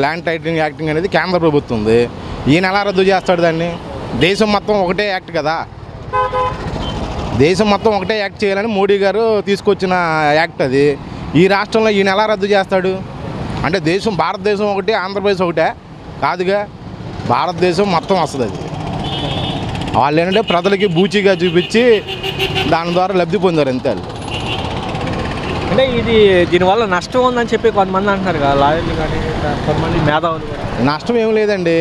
Land titling acting అనేది కేంద్ర ప్రభుత్వం ఉంది. ఈయన ఎలా రద్దు చేస్తాడు దాన్ని? దేశం మొత్తం ఒకటే యాక్ట్ కదా, దేశం మొత్తం ఒకటే యాక్ట్ చేయాలని మోడీ గారు తీసుకొచ్చిన యాక్ట్ అది. ఈ రాష్ట్రంలో ఈయన ఎలా రద్దు చేస్తాడు? అంటే దేశం భారతదేశం ఒకటి, ఆంధ్రప్రదేశ్ ఒకటే కాదుగా, భారతదేశం మొత్తం వస్తుంది. అది వాళ్ళు ఏంటంటే ప్రజలకి బూచిగా చూపించి దాని ద్వారా లబ్ధి పొందారు అంతే. అంటే ఇది దీనివల్ల నష్టం ఉందని చెప్పి కొంతమంది అంటున్నారు కదా, లాయర్లు కానీ కొంతమంది మేధావులు కూడా. నష్టం ఏం లేదండి,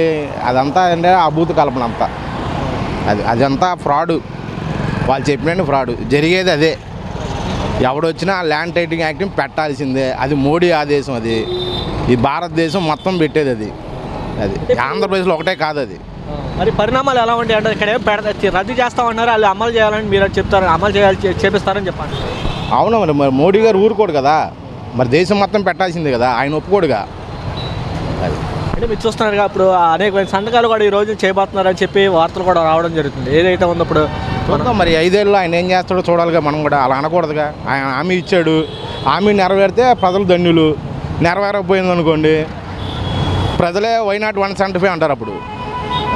అదంతా అంటే అభూత కల్పన అంతా. అదంతా ఫ్రాడు, వాళ్ళు చెప్పినట్టు ఫ్రాడు జరిగేది అదే. ఎవడొచ్చినా ల్యాండ్ టైటిలింగ్ యాక్టింగ్ పెట్టాల్సిందే, అది మోడీ ఆదేశం. అది ఈ భారతదేశం మొత్తం పెట్టేది అది. ఆంధ్రప్రదేశ్లో ఒకటే కాదు అది. మరి పరిణామాలు ఎలా ఉంటాయి అంటే ఇక్కడ రద్దు చేస్తామన్నారు, వాళ్ళు అమలు చేయాలని మీరు చెప్తారు, అమలు చేపిస్తారని చెప్పండి. అవును, మరి మోడీ గారు ఊరుకోడు కదా, మరి దేశం మొత్తం పెట్టాల్సిందే కదా, ఆయన ఒప్పుకోడుగా. అది అంటే మీరు చూస్తున్నారు ఇప్పుడు అనేక సంతకాలు కూడా ఈ రోజు చేయబోతున్నారని చెప్పి వార్తలు కూడా రావడం జరుగుతుంది. ఏదైతే ఉందో ఇప్పుడు మరి 5 ఏళ్ళు ఆయన ఏం చేస్తాడో చూడాలిగా మనం కూడా. అలా అనకూడదుగా, ఆయన హామీ ఇచ్చాడు, హామీ నెరవేరితే ప్రజలు ధన్యులు, నెరవేరకపోయింది అనుకోండి ప్రజలే వైనాట్ 175 అంటారు అప్పుడు.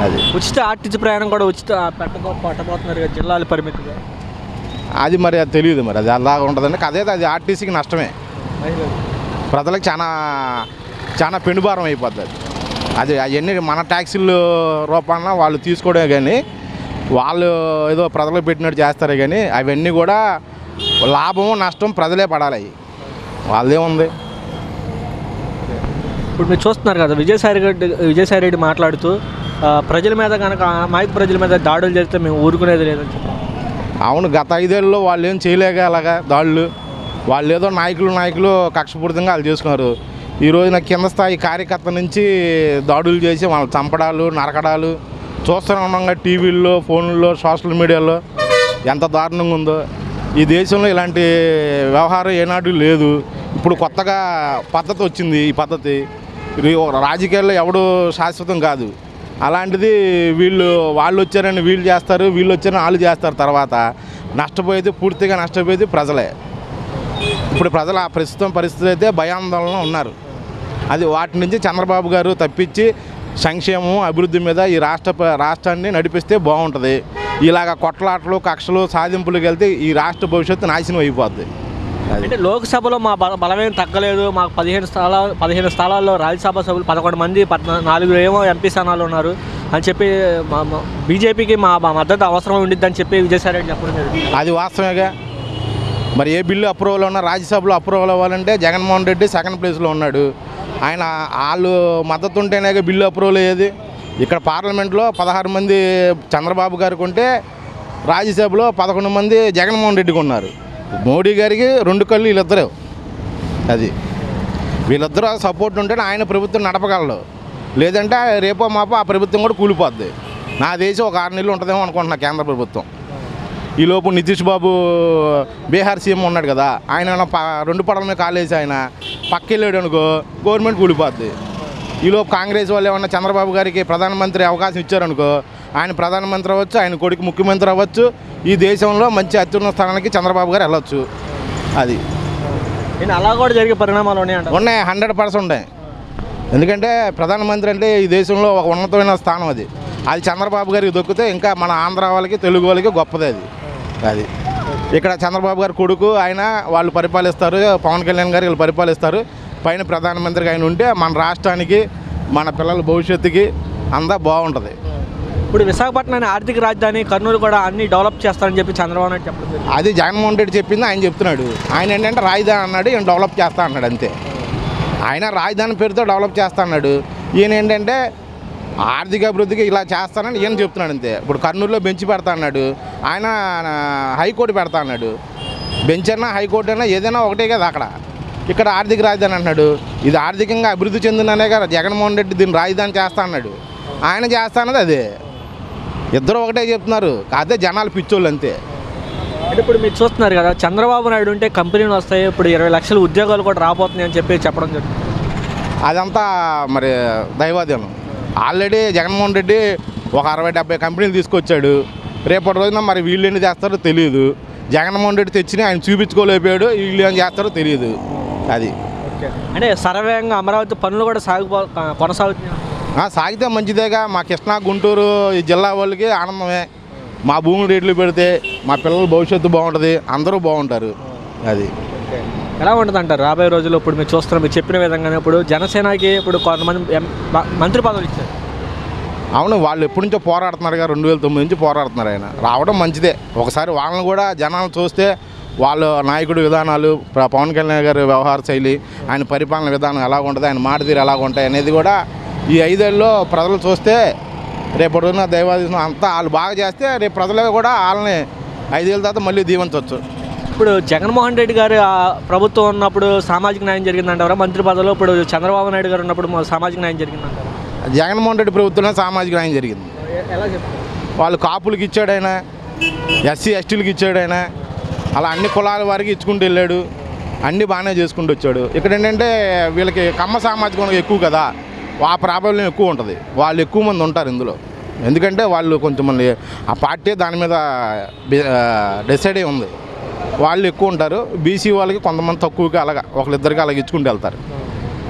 అది ఉచిత ఆర్టీసీ ప్రయాణం కూడా పట్టబోతున్నారు కదా జిల్లాల పరిమితిగా. అది మరి అది తెలియదు, మరి అది అలాగా ఉంటుందండి. అదే అది ఆర్టీసీకి నష్టమే, ప్రజలకు చాలా చాలా పెనుభారం అయిపోద్ది. అది అవన్నీ మన ట్యాక్సీల రూపాన వాళ్ళు తీసుకోవడమే, కానీ వాళ్ళు ఏదో ప్రజలకు పెట్టినట్టు చేస్తారే, కానీ అవన్నీ కూడా లాభము నష్టం ప్రజలే పడాలి, వాళ్ళదేముంది. ఇప్పుడు మీరు చూస్తున్నారు కదా విజయసాయి రెడ్డి మాట్లాడుతూ ప్రజల మీద కనుక అమాయక ప్రజల మీద దాడులు జరిగితే మేము ఊరుకునేది లేదని చెప్పారు. అవును, గత 5 ఏళ్ళలో వాళ్ళు ఏం చేయలేక అలాగా దాడులు, వాళ్ళు ఏదో నాయకులు కక్షపూరితంగా వాళ్ళు చేసుకున్నారు. ఈ రోజున కింద స్థాయి కార్యకర్త నుంచి దాడులు చేసి వాళ్ళు చంపడాలు, నరకడాలు చూస్తూనే ఉన్నాం టీవీల్లో, ఫోన్లలో, సోషల్ మీడియాలో ఎంత దారుణంగా ఉందో. ఈ దేశంలో ఇలాంటి వ్యవహారం ఏనాడు లేదు. ఇప్పుడు కొత్తగా పద్ధతి వచ్చింది. ఈ పద్ధతి రాజకీయాల్లో ఎవడు శాశ్వతం కాదు. అలాంటిది వాళ్ళు వచ్చారని వీళ్ళు చేస్తారు, వీళ్ళు వచ్చారని వాళ్ళు చేస్తారు. తర్వాత నష్టపోయేది, పూర్తిగా నష్టపోయేది ప్రజలే. ఇప్పుడు ప్రజలు ఆ ప్రస్తుతం పరిస్థితి అయితే భయాందోళన ఉన్నారు. అది వాటి నుంచి చంద్రబాబు గారు తప్పించి సంక్షేమం, అభివృద్ధి మీద ఈ రాష్ట్రాన్ని నడిపిస్తే బాగుంటుంది. ఇలాగ కొట్లాటలు, కక్షలు, సాధింపులకు వెళ్తే ఈ రాష్ట్ర భవిష్యత్తు నాశనం అయిపోద్ది. అంటే లోక్సభలో మా బలమేం తగ్గలేదు, మాకు 15 స్థానాల్లో రాజ్యసభ సభ్యులు 11 మంది, 4 ఏమో ఎంపీ స్థానాలు ఉన్నారు అని చెప్పి బీజేపీకి మా మద్దతు అవసరం ఉండిద్దని చెప్పి విజయసాయి రెడ్డి చెప్పడం జరిగింది. అది వాస్తవేగా. మరి ఏ బిల్లు అప్రూవల్ ఉన్నా రాజ్యసభలో అప్రూవల్ అవ్వాలంటే జగన్మోహన్ రెడ్డి సెకండ్ ప్లేస్లో ఉన్నాడు. ఆయన వాళ్ళు మద్దతు ఉంటేనే బిల్లు అప్రూవల్ అయ్యేది. ఇక్కడ పార్లమెంట్లో 16 మంది చంద్రబాబు గారికి ఉంటే రాజ్యసభలో 11 మంది జగన్మోహన్ రెడ్డికి ఉన్నారు. మోడీ గారికి 2 కళ్ళు వీళ్ళిద్దరు. అది వీళ్ళిద్దరూ సపోర్ట్ ఉంటేనే ఆయన ప్రభుత్వం నడపగలడు, లేదంటే రేపో మాపో ఆ ప్రభుత్వం కూడా కూలిపోద్ది. నా దేశం ఒక 6 నెలలు ఉంటుందేమో అనుకుంటున్నా కేంద్ర ప్రభుత్వం. ఈలోపు నితీష్ బాబు బీహార్ సీఎం ఉన్నాడు కదా, ఆయన 2 పడల మీద కాలేసి ఆయన పక్కెళ్ళాడు అనుకో గవర్నమెంట్ కూలిపోద్ది. ఈలోపు కాంగ్రెస్ వాళ్ళు ఏమన్నా చంద్రబాబు గారికి ప్రధానమంత్రి అవకాశం ఇచ్చారనుకో ఆయన ప్రధానమంత్రి అవ్వచ్చు, ఆయన కొడుకు ముఖ్యమంత్రి అవ్వచ్చు. ఈ దేశంలో మంచి అత్యున్నత స్థానానికి చంద్రబాబు గారు వెళ్ళొచ్చు. అది అలా కూడా జరిగే పరిణామాలు ఉన్నాయి, 100% ఉన్నాయి. ఎందుకంటే ప్రధానమంత్రి అంటే ఈ దేశంలో ఒక ఉన్నతమైన స్థానం. అది చంద్రబాబు గారికి దొక్కితే ఇంకా మన ఆంధ్ర వాళ్ళకి, తెలుగు వాళ్ళకి గొప్పది. అది ఇక్కడ చంద్రబాబు గారి కొడుకు ఆయన వాళ్ళు పరిపాలిస్తారు, పవన్ కళ్యాణ్ గారు వీళ్ళు పరిపాలిస్తారు. పైన ప్రధానమంత్రికి ఆయన ఉంటే మన రాష్ట్రానికి, మన పిల్లల భవిష్యత్తుకి అంతా బాగుంటుంది. ఇప్పుడు విశాఖపట్నాన్ని ఆర్థిక రాజధాని, కర్నూలు కూడా అన్ని డెవలప్ చేస్తారని చెప్పి చంద్రబాబు నాయుడు చెప్పడం. అది జగన్మోహన్ రెడ్డి చెప్పింది ఆయన చెప్తున్నాడు. ఆయన ఏంటంటే రాజధాని అన్నాడు, ఈయన డెవలప్ చేస్తా అన్నాడు అంతే. ఆయన రాజధాని పేరుతో డెవలప్ చేస్తా అన్నాడు, ఈయన ఏంటంటే ఆర్థిక అభివృద్ధికి ఇలా చేస్తానని ఈయన చెప్తున్నాడు అంతే. ఇప్పుడు కర్నూలులో బెంచ్ పెడతా అన్నాడు, ఆయన హైకోర్టు పెడతా అన్నాడు. బెంచ్ అన్నా హైకోర్టు అన్నా ఏదైనా ఒకటే కదా అక్కడ. ఇక్కడ ఆర్థిక రాజధాని అంటున్నాడు. ఇది ఆర్థికంగా అభివృద్ధి చెందిననే కదా జగన్మోహన్ రెడ్డి దీన్ని రాజధాని చేస్తా అన్నాడు, ఆయన చేస్తా అన్నది అదే. ఇద్దరు ఒకటే చెప్తున్నారు, కాదే జనాలు పిచ్చోళ్ళు అంతే. అంటే ఇప్పుడు మీరు చూస్తున్నారు కదా చంద్రబాబు నాయుడు ఉంటే కంపెనీలు వస్తాయి, ఇప్పుడు 20 లక్షల ఉద్యోగాలు కూడా రాబోతున్నాయి అని చెప్పి చెప్పడం జరుగుతుంది. అదంతా మరి దైవాధీనం. ఆల్రెడీ జగన్మోహన్ రెడ్డి ఒక 60-70 కంపెనీలు తీసుకొచ్చాడు. రేపటి రోజున మరి వీళ్ళు ఎన్ని చేస్తారో తెలియదు. జగన్మోహన్ రెడ్డి తెచ్చిన ఆయన చూపించుకోలేకపోయాడు, వీళ్ళు ఏం చేస్తారో తెలియదు. అది అంటే సర్వేంగా అమరావతి పనులు కూడా కొనసాగుతున్నాయి. సాగితే మంచిదేగా. మా కృష్ణా గుంటూరు ఈ జిల్లా వాళ్ళకి ఆనందమే. మా భూములు రేట్లు పెడితే మా పిల్లల భవిష్యత్తు బాగుంటుంది, అందరూ బాగుంటారు. అది ఎలా ఉంటుంది అంటారు రాబోయే రోజుల్లో? ఇప్పుడు మీరు చూస్తున్నారు, మీరు చెప్పిన విధంగానే ఇప్పుడు జనసేనకి ఇప్పుడు కొంతమంది మంత్రి పదవులు ఇచ్చారు. అవును, వాళ్ళు ఎప్పటి నుంచో పోరాడుతున్నారుగా, 2009 నుంచి పోరాడుతున్నారు. ఆయన రావడం మంచిదే. ఒకసారి వాళ్ళని కూడా జనాలు చూస్తే వాళ్ళ నాయకుడి విధానాలు, పవన్ కళ్యాణ్ గారి వ్యవహార శైలి, ఆయన పరిపాలన విధానం ఎలా ఉంటుంది, ఆయన మాట తీరు ఎలా ఉంటాయి అనేది కూడా ఈ 5 ఏళ్ళలో ప్రజలు చూస్తే రేపటిన్న దైవాధీనం అంతా వాళ్ళు బాగా చేస్తే రేపు ప్రజలు కూడా వాళ్ళని 5 ఏళ్ళ తర్వాత మళ్ళీ దీవించవచ్చు. ఇప్పుడు జగన్మోహన్ రెడ్డి గారు ప్రభుత్వం ఉన్నప్పుడు సామాజిక న్యాయం జరిగిందంటారా? మంత్రి పదవిలో ఇప్పుడు చంద్రబాబు నాయుడు గారు ఉన్నప్పుడు సామాజిక న్యాయం జరిగిందంటారా? జగన్మోహన్ రెడ్డి ప్రభుత్వంలో సామాజిక న్యాయం జరిగింది. ఎలా చెప్తారు? వాళ్ళు కాపులకి ఇచ్చాడైనా, ఎస్సీ ఎస్టీలకి ఇచ్చాడైనా, అలా అన్ని కులాల వారికి ఇచ్చుకుంటూ వెళ్ళాడు. అన్నీ బాగానే చేసుకుంటూ వచ్చాడు. ఇక్కడ ఏంటంటే వీళ్ళకి కమ్మ సామాజికం ఎక్కువ కదా, ఆ ప్రాబల్యం ఎక్కువ ఉంటుంది. వాళ్ళు ఎక్కువ మంది ఉంటారు ఇందులో. ఎందుకంటే వాళ్ళు కొంతమంది ఆ పార్టీ దాని మీద డిసైడ్ అయి ఉంది. వాళ్ళు ఎక్కువ ఉంటారు. బీసీ వాళ్ళకి కొంతమంది తక్కువగా అలాగా ఒకరిద్దరికి అలాగ ఇచ్చుకుంటూ వెళ్తారు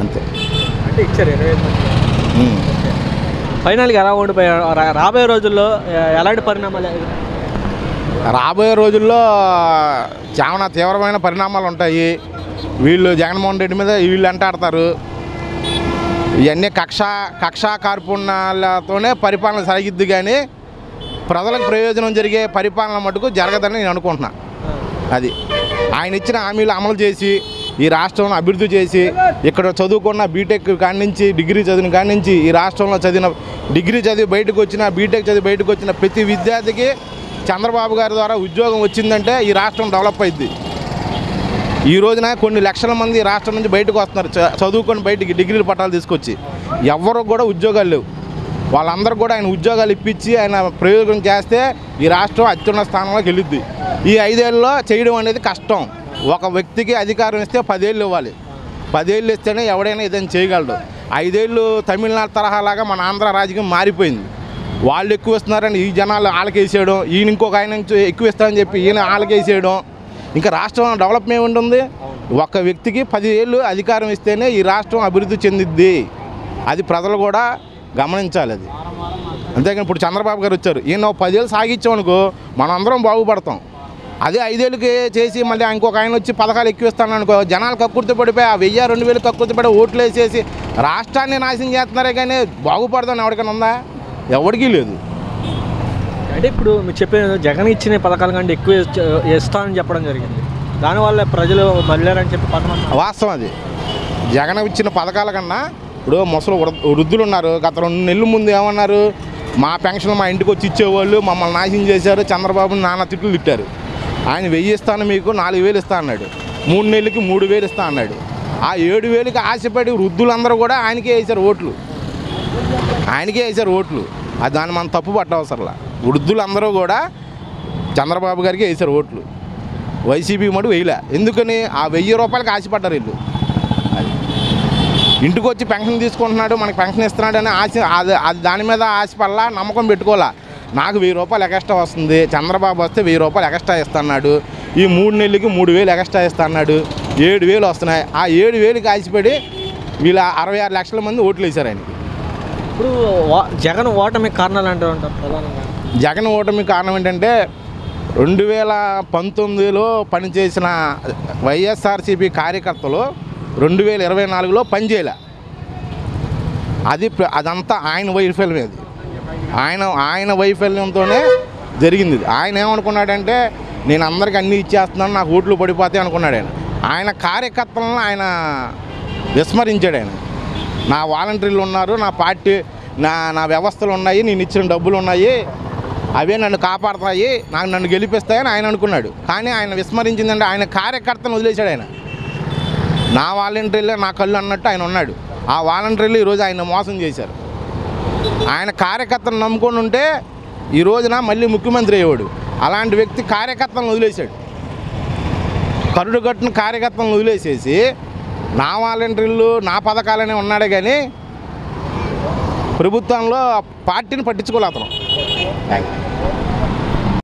అంతే. అంటే ఇచ్చారు. ఫైనల్గా ఎలా ఉండిపోయారు? రాబోయే రోజుల్లో ఎలాంటి పరిణామాలు? రాబోయే రోజుల్లో చాలా తీవ్రమైన పరిణామాలు ఉంటాయి. వీళ్ళు జగన్మోహన్ రెడ్డి మీద వీళ్ళు అంటాడతారు. ఇవన్నీ కక్షా కార్పణ్యాలతోనే పరిపాలన సాగిద్ది, కానీ ప్రజలకు ప్రయోజనం జరిగే పరిపాలన మటుకు జరగదని నేను అనుకుంటున్నా. అది ఆయన ఇచ్చిన హామీలు అమలు చేసి ఈ రాష్ట్రంలో అభివృద్ధి చేసి ఇక్కడ చదువుకున్న బీటెక్ కాడి నుంచి డిగ్రీ చదివిన కాడి నుంచి ఈ రాష్ట్రంలో చదివిన డిగ్రీ చదివి బయటకు వచ్చిన బీటెక్ చదివి బయటకు వచ్చిన ప్రతి విద్యార్థికి చంద్రబాబు గారి ద్వారా ఉద్యోగం వచ్చిందంటే ఈ రాష్ట్రం డెవలప్ అయింది. ఈ రోజున కొన్ని లక్షల మంది రాష్ట్రం నుంచి బయటకు వస్తున్నారు, చదువుకొని బయటికి డిగ్రీల పట్టాలు తీసుకొచ్చి. ఎవరు కూడా ఉద్యోగాలు లేవు. వాళ్ళందరూ కూడా ఆయన ఉద్యోగాలు ఇప్పించి ఆయన ప్రయోగం చేస్తే ఈ రాష్ట్రం అత్యున్నత స్థానంలోకి వెళ్ళిద్ది. ఈ 5 ఏళ్ళలో చేయడం అనేది కష్టం. ఒక వ్యక్తికి అధికారం ఇస్తే 10 ఏళ్ళు ఇవ్వాలి. 10 ఏళ్ళు ఇస్తేనే ఎవడైనా ఏదైనా చేయగలడు. 5 ఏళ్ళు తమిళనాడు తరహాలాగా మన ఆంధ్ర రాజకీయం మారిపోయింది. వాళ్ళు ఎక్కువ ఇస్తున్నారని ఈ జనాలు వాళ్ళకేసేయడం, ఈయన ఇంకొక ఆయన ఎక్కువ ఇస్తారని చెప్పి ఈయన వాళ్ళకేసేయడం. ఇంకా రాష్ట్రం డెవలప్మెంట్ ఉంటుంది. ఒక వ్యక్తికి 10 ఏళ్ళు అధికారం ఇస్తేనే ఈ రాష్ట్రం అభివృద్ధి చెందిద్ది. అది ప్రజలు కూడా గమనించాలి. అది అంతేకాని ఇప్పుడు చంద్రబాబు గారు వచ్చారు, ఈయన 10 ఏళ్ళు సాగించామనుకో మనం అందరం బాగుపడతాం. అదే 5 ఏళ్ళకి చేసి మళ్ళీ ఇంకొక ఆయన వచ్చి పథకాలు ఎక్కువ ఇస్తాననుకో జనాలు కక్కుర్తి పడిపోయి ఆ 1000-2000 కక్కుర్తి పడి ఓట్లు వేసేసి రాష్ట్రాన్ని నాశనం చేస్తున్నారే, కానీ బాగుపడదాం ఎవరికైనా ఉందా? ఎవరికీ లేదు. అంటే ఇప్పుడు మీరు చెప్పే జగన్ ఇచ్చిన పథకాల కంటే ఎక్కువ ఇస్తానని చెప్పడం జరిగింది. దానివల్ల ప్రజలు మళ్ళారని చెప్పి వాస్తవం. అది జగన్ ఇచ్చిన పథకాల కన్నా ఇప్పుడు ముసలు వృద్ధులు ఉన్నారు. గత 2 నెలల ముందు ఏమన్నారు, మా పెన్షన్ మా ఇంటికి వచ్చి ఇచ్చేవాళ్ళు మమ్మల్ని నాశనం చేశారు, చంద్రబాబుని నానా తిట్లు తిట్టారు. ఆయన 1000 ఇస్తాను మీకు 4000 ఇస్తా అన్నాడు. 3 నెలలకి 3000 ఇస్తా అన్నాడు. ఆ 7000కి ఆశపడి వృద్ధులందరూ కూడా ఆయనకే వేశారు ఓట్లు. అది దాన్ని మనం తప్పు పట్టవసరలా. వృద్ధులందరూ కూడా చంద్రబాబు గారికి వేశారు ఓట్లు. వైసీపీ మటు వేయలే. ఎందుకని? ఆ 1000 రూపాయలకి ఆశపడ్డారు వీళ్ళు. అది ఇంటికి వచ్చి పెన్షన్ తీసుకుంటున్నాడు, మనకి పెన్షన్ ఇస్తున్నాడు అని ఆశ, అది దాని మీద ఆశపడలా, నమ్మకం పెట్టుకోవాలా. నాకు 1000 రూపాయలు ఎక్స్ట్రా వస్తుంది, చంద్రబాబు వస్తే 1000 రూపాయలు ఎక్స్ట్రా ఇస్తున్నాడు, ఈ 3 నెలలకి 3000 ఎక్స్ట్రా ఇస్తున్నాడు, 7000 వస్తున్నాయి. ఆ 7000కి ఆశపడి వీళ్ళ 66 లక్షల మంది ఓట్లు వేశారు ఆయనకి. ఇప్పుడు జగన్ ఓటమి కారణాలు అంటూ ఉంటారు ప్రధానంగా. జగన్ ఓటమి కారణం ఏంటంటే 2019లో పనిచేసిన వైఎస్ఆర్సీపీ కార్యకర్తలు 2024లో పనిచేయలే. అదంతా ఆయన వైఫల్యం. అది ఆయన వైఫల్యంతోనే జరిగింది. ఆయన ఏమనుకున్నాడంటే నేను అందరికీ అన్నీ ఇచ్చేస్తున్నాను, నాకు ఓట్లు పడిపోతాయి అనుకున్నాడు. ఆయన కార్యకర్తలను ఆయన విస్మరించాడు. నా వాలంటీర్లు ఉన్నారు, నా పార్టీ నా వ్యవస్థలు ఉన్నాయి, నేను ఇచ్చిన డబ్బులు ఉన్నాయి, అవే నన్ను కాపాడుతాయి, నన్ను గెలిపిస్తాయని ఆయన అనుకున్నాడు. కానీ ఆయన విస్మరించిందంటే ఆయన కార్యకర్తను వదిలేశాడు. ఆయన నా వాలంటీర్లే నా కళ్ళు అన్నట్టు ఆయన ఉన్నాడు. ఆ వాలంటీర్లు ఈరోజు ఆయన మోసం చేశారు. ఆయన కార్యకర్తను నమ్ముకొని ఉంటే ఈ రోజున మళ్ళీ ముఖ్యమంత్రి అయ్యేవాడు. అలాంటి వ్యక్తి కార్యకర్తలను వదిలేశాడు. కరుడు కట్టిన కార్యకర్తలను వదిలేసేసి నా వాలంటీర్లు నా పథకాలనే ఉన్నాడే, కానీ ప్రభుత్వంలో పార్టీని పట్టించుకోలే అతను.